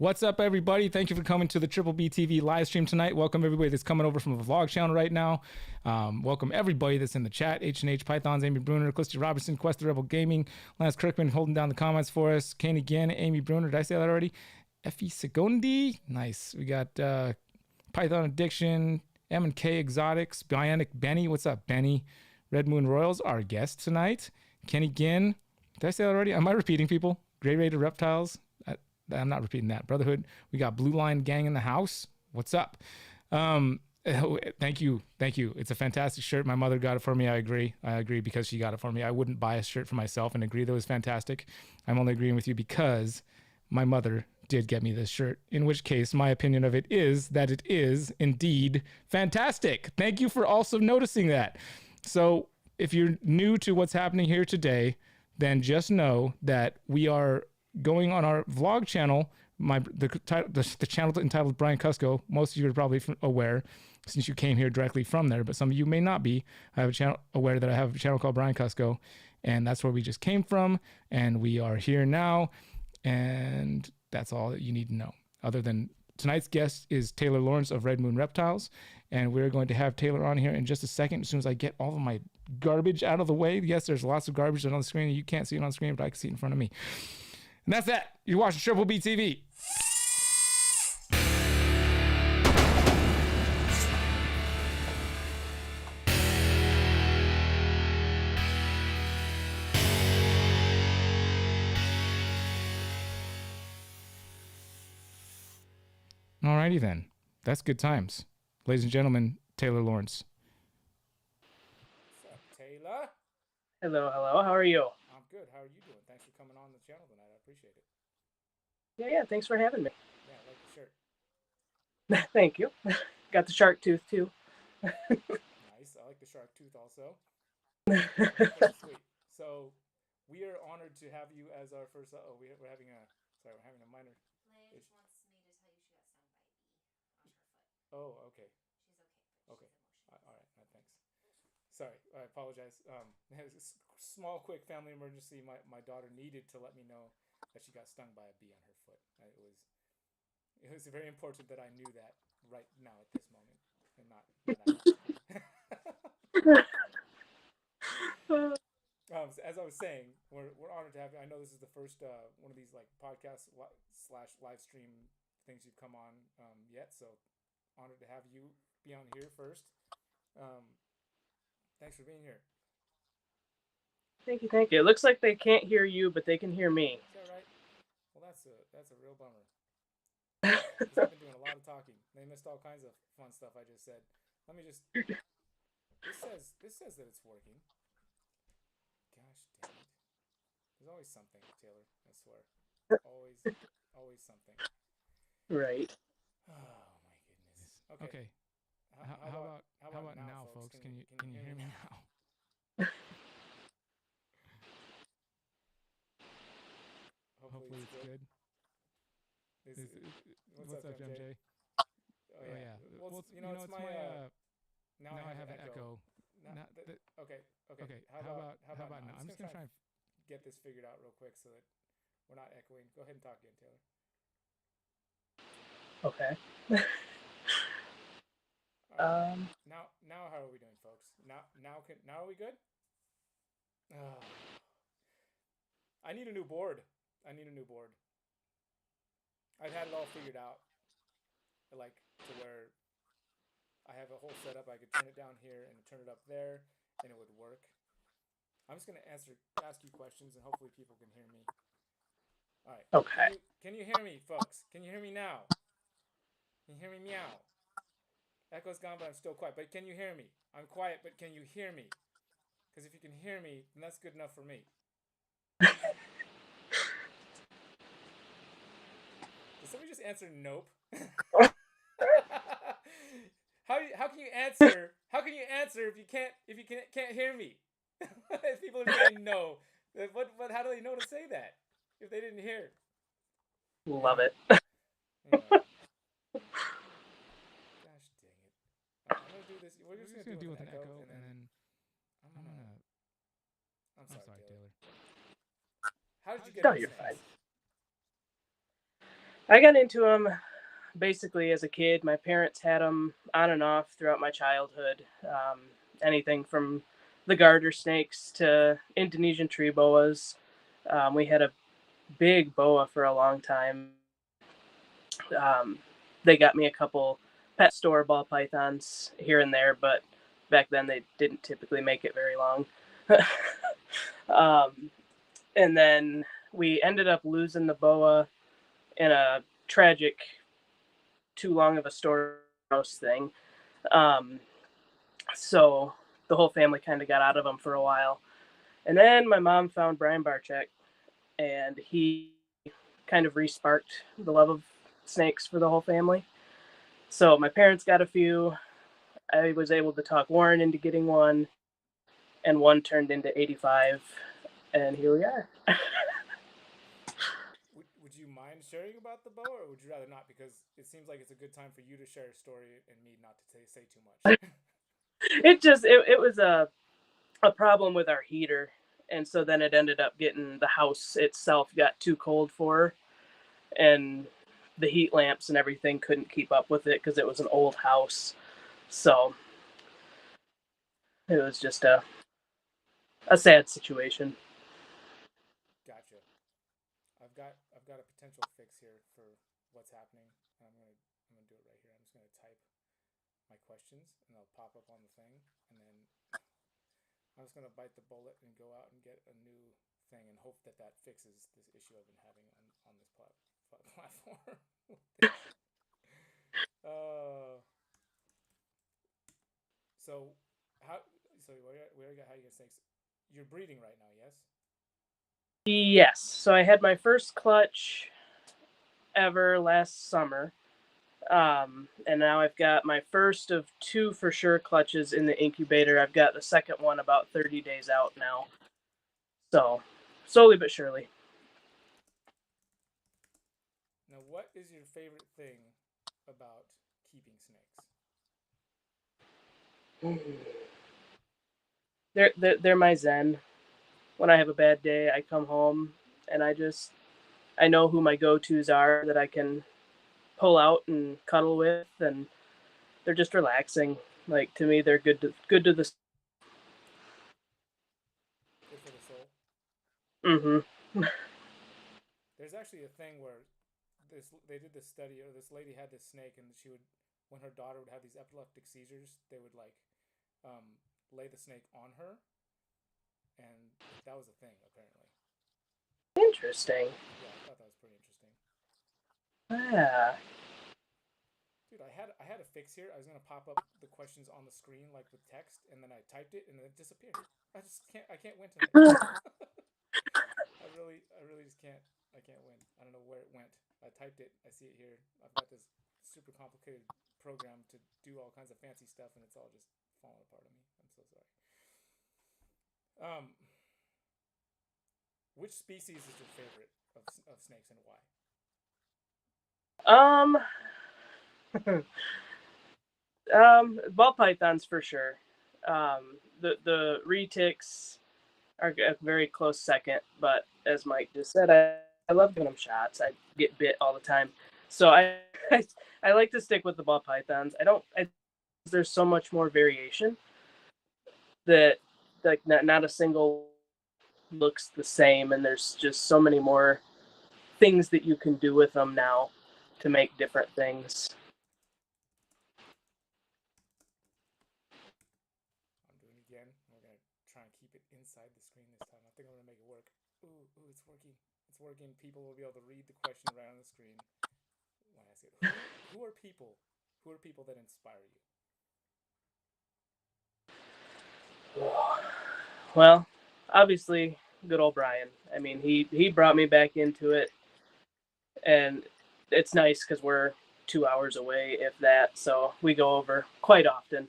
What's up, everybody? Thank you for coming to the triplebtv live stream tonight. Welcome everybody that's coming over from the vlog channel right now. Welcome everybody that's in the chat. H&H, Pythons, Amy Bruner, Clisty Robertson, Quest the Rebel Gaming, Lance Kirkman holding down the comments for us. Kane again, Amy Bruner. Did I say that already? Effie Segondi. Nice. We got Python Addiction, M&K Exotics, Bionic Benny. What's up, Benny? Red Moon Royals, our guest tonight. Kenny Ginn. Did I say that already? Am I repeating people? Gray Rated Reptiles. I'm not repeating that. Brotherhood. We got Blue Line Gang in the house. What's up? Thank you. It's a fantastic shirt. My mother got it for me. I agree because she got it for me. I wouldn't buy a shirt for myself and agree that it was fantastic. I'm only agreeing with you because my mother did get me this shirt, in which case my opinion of it is that it is indeed fantastic. Thank you for also noticing that. So if you're new to what's happening here today, then just know that we are going on our vlog channel, the channel entitled Brian Kusko. Most of you are probably aware since you came here directly from there, but some of you may not be. I have a channel aware that I have a channel called Brian Kusko, and that's where we just came from, and we are here now, and that's all that you need to know. Other than tonight's guest is Taylor Lawrence of Red Moon Reptiles, and we're going to have Taylor on here in just a second as soon as I get all of my garbage out of the way. Yes, there's lots of garbage on the screen. You can't see it on the screen, but I can see it in front of me. And that's that. You're watching Triple B TV. Alrighty then. That's good times. Ladies and gentlemen, Taylor Lawrence. What's up, Taylor? Hello. How are you? I'm good. How are you doing? Thanks for coming on the channel tonight. I appreciate it. Yeah. Thanks for having me. Yeah, I like the shirt. Thank you. Got the shark tooth too. Nice. I like the shark tooth also. That's sweet. So we are honored to have you as our first. We're having a minor. Liz wants me to tell you she got stung by a bee on her foot. Oh, okay. She's okay, but Okay. she's All right. Thanks. Sorry, I apologize. It was a small, quick family emergency. My daughter needed to let me know that she got stung by a bee on her foot. It was very important that I knew that right now at this moment, and not as I was saying, we're honored to have you. I know this is the first one of these like podcast / live stream things you've come on yet, so honored to have you be on here first. Thanks for being here. Thank you. It looks like they can't hear you, but they can hear me. Is that right? Well, that's a real bummer. Because I've been doing a lot of talking. They missed all kinds of fun stuff I just said. Let me just. This says that it's working. Gosh dang it! There's always something, Taylor. I swear. Always something. Right. Oh my goodness. Okay. How about now, folks? Can you hear me now? Hopefully it's good. What's up, MJ? Oh yeah. Well, it's my now I have an echo. Okay. How about now? I'm just gonna try and get this figured out real quick so that we're not echoing. Go ahead and talk again, Taylor. Okay. Now how are we doing, folks? Now are we good? Oh. I need a new board. I've had it all figured out, like to where I have a whole setup. I could turn it down here and turn it up there, and it would work. I'm just gonna ask you questions, and hopefully people can hear me. All right. Okay. Can you hear me, folks? Can you hear me now? Can you hear me meow? Echo's gone, but I'm still quiet. But can you hear me? I'm quiet, but can you hear me? Because if you can hear me, then that's good enough for me. Did somebody just answer nope? How can you answer? How can you answer if you can't hear me? If people are saying no, what? How do they know to say that if they didn't hear? Love it. Anyway. Gosh dang it! Right, I'm gonna do this. We're just gonna deal with an echo, and then I'm sorry, Taylor. How did you get? No, you're fine. I got into them basically as a kid. My parents had them on and off throughout my childhood. Anything from the garter snakes to Indonesian tree boas. We had a big boa for a long time. Um, they got me a couple pet store ball pythons here and there, but back then they didn't typically make it very long. um, and then we ended up losing the boa in a tragic, too long of a story thing. Um, so the whole family kind of got out of them for a while. And then my mom found Brian Barczyk, and he kind of resparked the love of snakes for the whole family. So my parents got a few. I was able to talk Warren into getting one, and one turned into 85, and here we are. Would you mind sharing about the boa, or would you rather not? Because it seems like it's a good time for you to share a story and me not to say too much. It was a problem with our heater, and so then it ended up getting the house itself got too cold for her, and the heat lamps and everything couldn't keep up with it because it was an old house. So it was just a sad situation. Gotcha. I've got a potential fix here for what's happening. I'm gonna do it right here. I'm just gonna type my questions and they'll pop up on the thing, and then I'm just gonna bite the bullet and go out and get a new thing and hope that that fixes this issue I've been having on this platform. uh, so how? So we already got how you get snakes. You're breeding right now, yes? Yes. So I had my first clutch ever last summer. And now I've got my first of two for sure clutches in the incubator. I've got the second one about 30 days out now. So slowly but surely. Now, what is your favorite thing about keeping snakes? They're my zen. When I have a bad day, I come home and I know who my go-tos are that I can pull out and cuddle with, and they're just relaxing. Like to me, they're good to the. Good for the soul. Mm-hmm. There's actually a thing where they did this study, or this lady had this snake, and she would, when her daughter would have these epileptic seizures, they would like lay the snake on her, and that was a thing apparently. Interesting. Yeah, I thought that was pretty interesting. Yeah. Dude, I had a fix here. I was gonna pop up the questions on the screen like with text, and then I typed it, and then it disappeared. I can't win tonight. I really just can't. I can't win. I don't know where it went. I typed it. I see it here. I've got this super complicated program to do all kinds of fancy stuff, and it's all just falling apart on me. I'm so sorry. Um, which species is your favorite of snakes and why? Um. Ball pythons for sure. The retics are a very close second, but as Mike just said, I love giving them shots. I get bit all the time, so I, I like to stick with the ball pythons. I don't. There's so much more variation that like not a single looks the same, and there's just so many more things that you can do with them now to make different things. I'm doing it again. We're gonna try and keep it inside the screen this time. I think I'm gonna make it work. Ooh, it's working. It's working. People will be able to read the question right on the screen when I ask it. Who are people? Who are people that inspire you? Well, obviously, good old Brian. I mean, he brought me back into it, and it's nice because we're 2 hours away, if that. So we go over quite often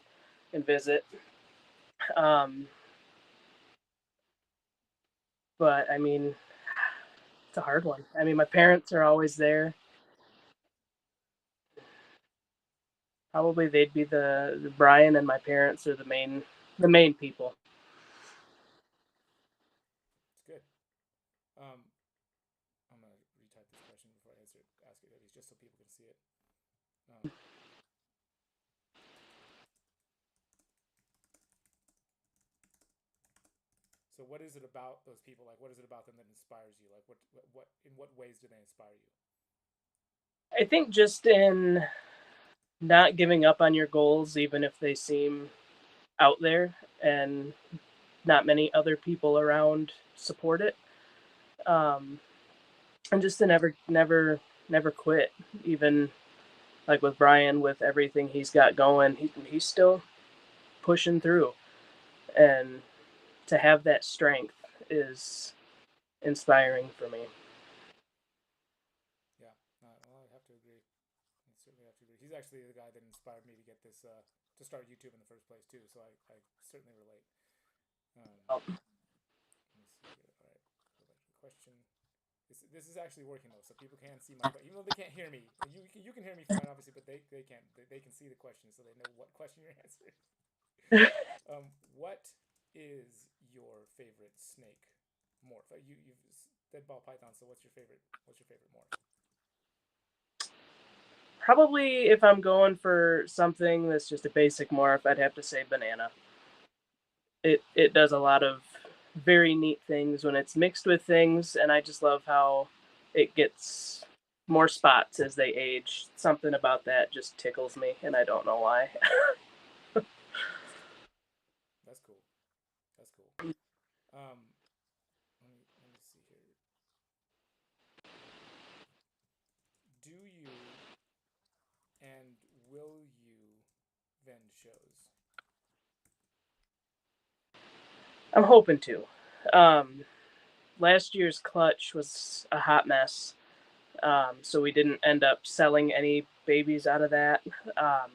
and visit. Um, but I mean, it's a hard one. I mean, my parents are always there. Probably they'd be the Brian, and my parents are the main people. It's good. Um, I'm gonna retype this question before I answer it. Ask it. He's So what is it about those people? Like, what is it about them that inspires you? Like, what in what ways do they inspire you? I think just in not giving up on your goals, even if they seem out there and not many other people around support it. Um, and just to never quit. Even like with Brian, with everything he's got going, he's still pushing through, and to have that strength is inspiring for me. Yeah, well, I have to agree. I certainly have to agree. He's actually the guy that inspired me to get this to start YouTube in the first place too. So I certainly relate. Oh, Let me see here. All right, go back to the question. This is actually working though, so people can see my even though they can't hear me. You can hear me fine, obviously, but they can't. They can see the question, so they know what question you're answering. What is your favorite snake morph? You've said ball python, so what's your favorite? What's your favorite morph? probably if I'm going for something that's just a basic morph, I'd have to say banana. It does a lot of very neat things when it's mixed with things, and I just love how it gets more spots as they age. Something about that just tickles me, and I don't know why. That's cool. That's cool. Let me see here. Do you and will you vend shows? I'm hoping to. Um, Last year's clutch was a hot mess, so we didn't end up selling any babies out of that. Um,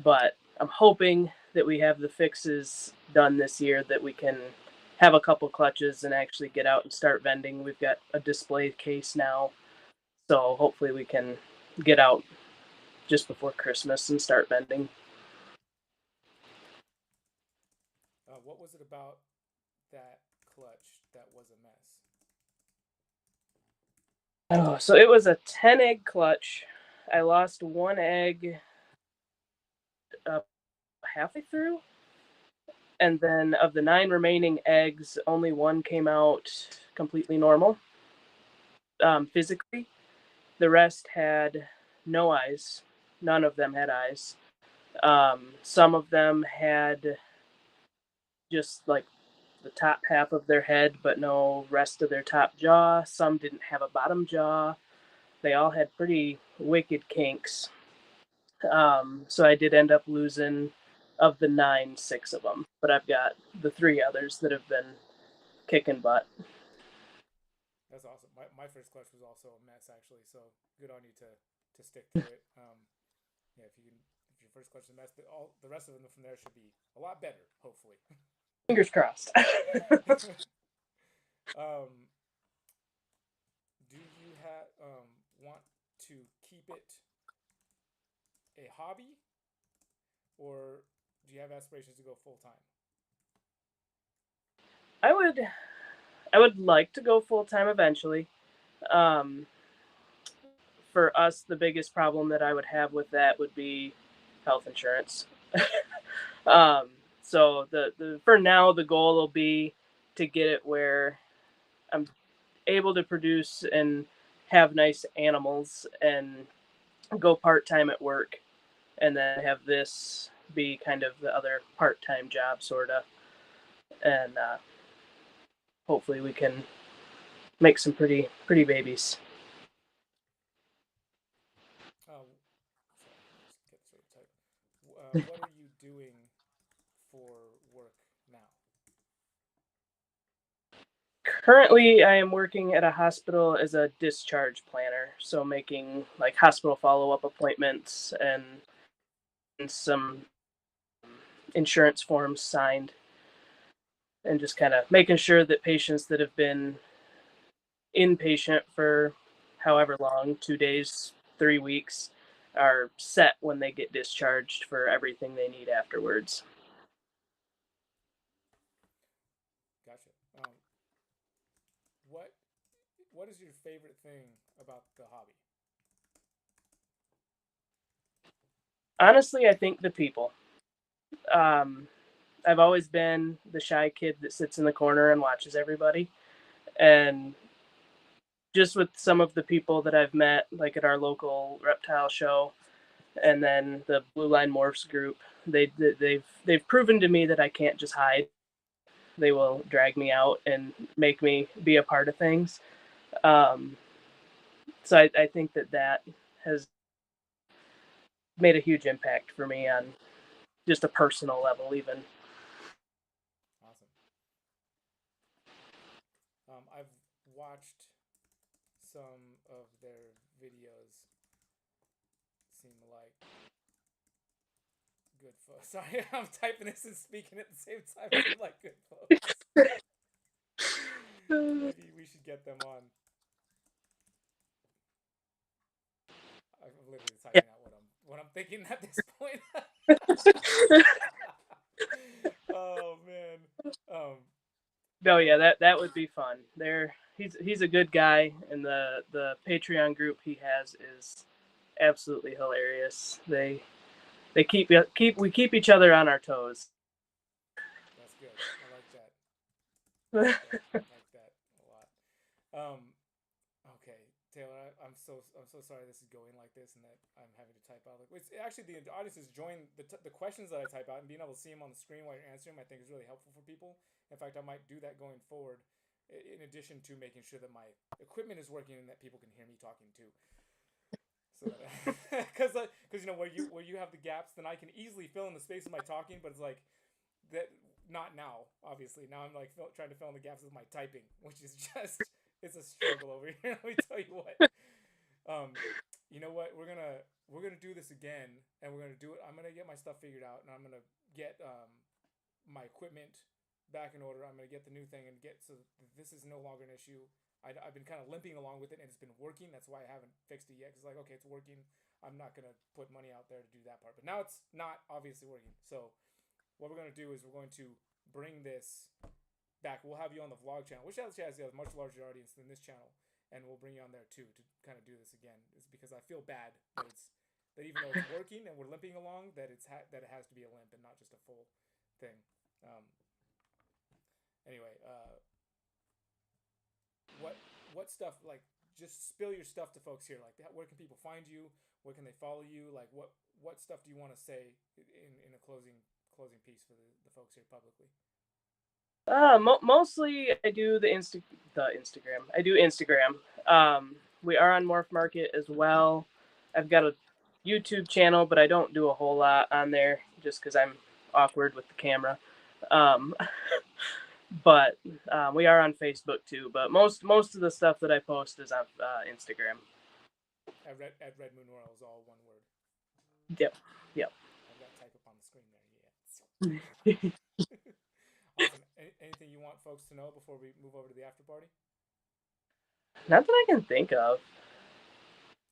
but I'm hoping that we have the fixes done this year that we can have a couple clutches and actually get out and start vending. We've got a display case now, so hopefully we can get out just before Christmas and start vending. What was it about that clutch that was a mess? Oh, so it was a 10 egg clutch. I lost one egg halfway through, and then of the 9 remaining eggs, only one came out completely normal, physically. The rest had no eyes. None of them had eyes. Some of them had just like the top half of their head, but no rest of their top jaw. Some didn't have a bottom jaw. They all had pretty wicked kinks. So I did end up losing, of the 9, 6 of them, but I've got the 3 others that have been kicking butt. That's awesome. My first clutch was also a mess actually, so good on you to stick through it. Yeah, if your first clutch is a mess, but all the rest of them from there should be a lot better, hopefully. Fingers crossed. um, do you have want to keep it a hobby, or do you have aspirations to go full time? I would I would like to go full time eventually. Um, for us, the biggest problem that I would have with that would be health insurance. um, so the for now, the goal will be to get it where I'm able to produce and have nice animals and go part time at work, and then have this be kind of the other part time job, sort of. And hopefully, we can make some pretty babies. Sorry, let me just get this right type. What are you doing for work now? Currently, I am working at a hospital as a discharge planner, so making like hospital follow up appointments and some insurance forms signed, and just kind of making sure that patients that have been inpatient for however long, 2 days, 3 weeks, are set when they get discharged for everything they need afterwards. Gotcha. What what is your favorite thing about the hobby? Honestly, I think the people. Um, I've always been the shy kid that sits in the corner and watches everybody. And just with some of the people that I've met, like at our local reptile show, and then the Blue Line Morphs group, they've proven to me that I can't just hide. They will drag me out and make me be a part of things. Um, so I think that has made a huge impact for me on just a personal level, even. Awesome. I've watched some of their videos. Seem like good folks. Sorry, I'm typing this and speaking at the same time. Seem like good folks. Maybe we should get them on. I'm literally typing out what I'm thinking at this point. Oh man. No, yeah, that would be fun. He's a good guy, and the Patreon group he has is absolutely hilarious. We keep each other on our toes. That's good. I like that. I like that a lot. Okay, Taylor, I'm so sorry this is going like this and that I'm having to type out. Like, it's actually the audience is enjoying the questions that I type out and being able to see them on the screen while you're answering them. I think is really helpful for people. In fact, I might do that going forward. In addition to making sure that my equipment is working and that people can hear me talking too. So because you know where you have the gaps, then I can easily fill in the space of my talking. But it's like that. Not now, obviously. Now I'm like trying to fill in the gaps with my typing, which is just it's a struggle over here. Let me tell you what. You know what? We're gonna do this again, and we're gonna do it. I'm gonna get my stuff figured out, and I'm gonna get my equipment back in order. I'm gonna get the new thing and get so this is no longer an issue. I've been kind of limping along with it, and it's been working. That's why I haven't fixed it yet. Cause like, okay, it's working. I'm not gonna put money out there to do that part, but now it's not obviously working. So what we're going to do is we're going to bring this back. We'll have you on the vlog channel, which actually has a much larger audience than this channel, and we'll bring you on there too to kind of do this again. It's because I feel bad that even though it's working and we're limping along, that it has to be a limp and not just a full thing. Anyway, what stuff, like, just spill your stuff to folks here. Like, where can people find you? Where can they follow you? Like, what stuff do you want to say in a closing piece for the folks here publicly? Mostly I do the Instagram. I do Instagram. We are on Morph Market as well. I've got a YouTube channel, but I don't do a whole lot on there just because I'm awkward with the camera. But we are on Facebook too. But most of the stuff that I post is on Instagram. At Red Moon Royal is all one word. Yep. I've got type up on the screen there. Yeah. Awesome. Anything you want folks to know before we move over to the after party? Not that I can think of.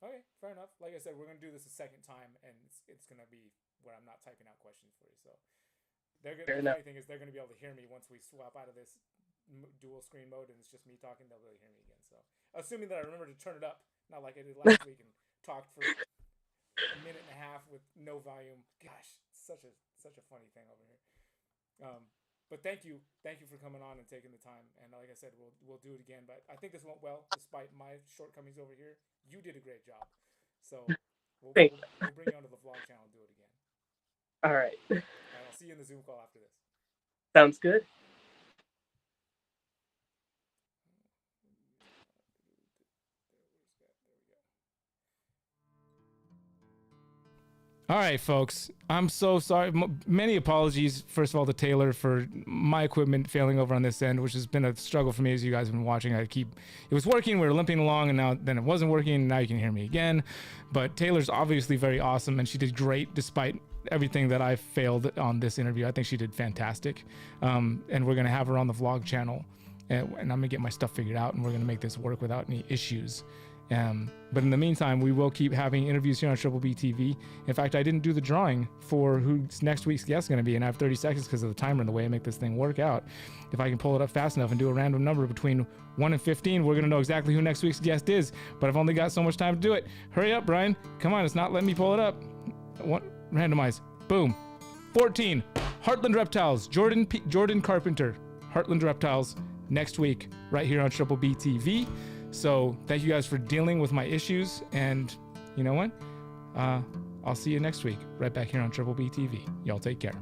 Okay, fair enough. Like I said, we're gonna do this a second time, and it's gonna be where I'm not typing out questions for you. So the funny thing is they're gonna be able to hear me once we swap out of this dual screen mode and it's just me talking. They'll be able to hear me again. So assuming that I remember to turn it up, not like I did last week and talked for a minute and a half with no volume. Gosh, such a funny thing over here. But thank you for coming on and taking the time. And like I said, we'll do it again. But I think this went well, despite my shortcomings over here. You did a great job. So we'll bring you onto the vlog channel and do it again. All right. And I'll see you in the Zoom call after this. Sounds good. All right, folks. I'm so sorry. Many apologies, first of all, to Taylor for my equipment failing over on this end, which has been a struggle for me as you guys have been watching. It was working, we were limping along, and then it wasn't working, and now you can hear me again. But Taylor's obviously very awesome, and she did great despite everything that I failed on this interview. I think she did fantastic. And we're going to have her on the vlog channel, and I'm going to get my stuff figured out, and we're going to make this work without any issues. But in the meantime, we will keep having interviews here on triplebtv. In fact, I didn't do the drawing for who next week's guest is going to be, and I have 30 seconds because of the timer and the way I make this thing work out. If I can pull it up fast enough and do a random number between 1 and 15, we're going to know exactly who next week's guest is. But I've only got so much time to do it. Hurry up, Brian. Come on, it's not letting me pull it up. Randomize. Boom. 14. Heartland Reptiles, Jordan Carpenter, Heartland Reptiles, next week, right here on Triple B TV. So thank you guys for dealing with my issues. And you know what? I'll see you next week, right back here on Triple B TV. Y'all take care.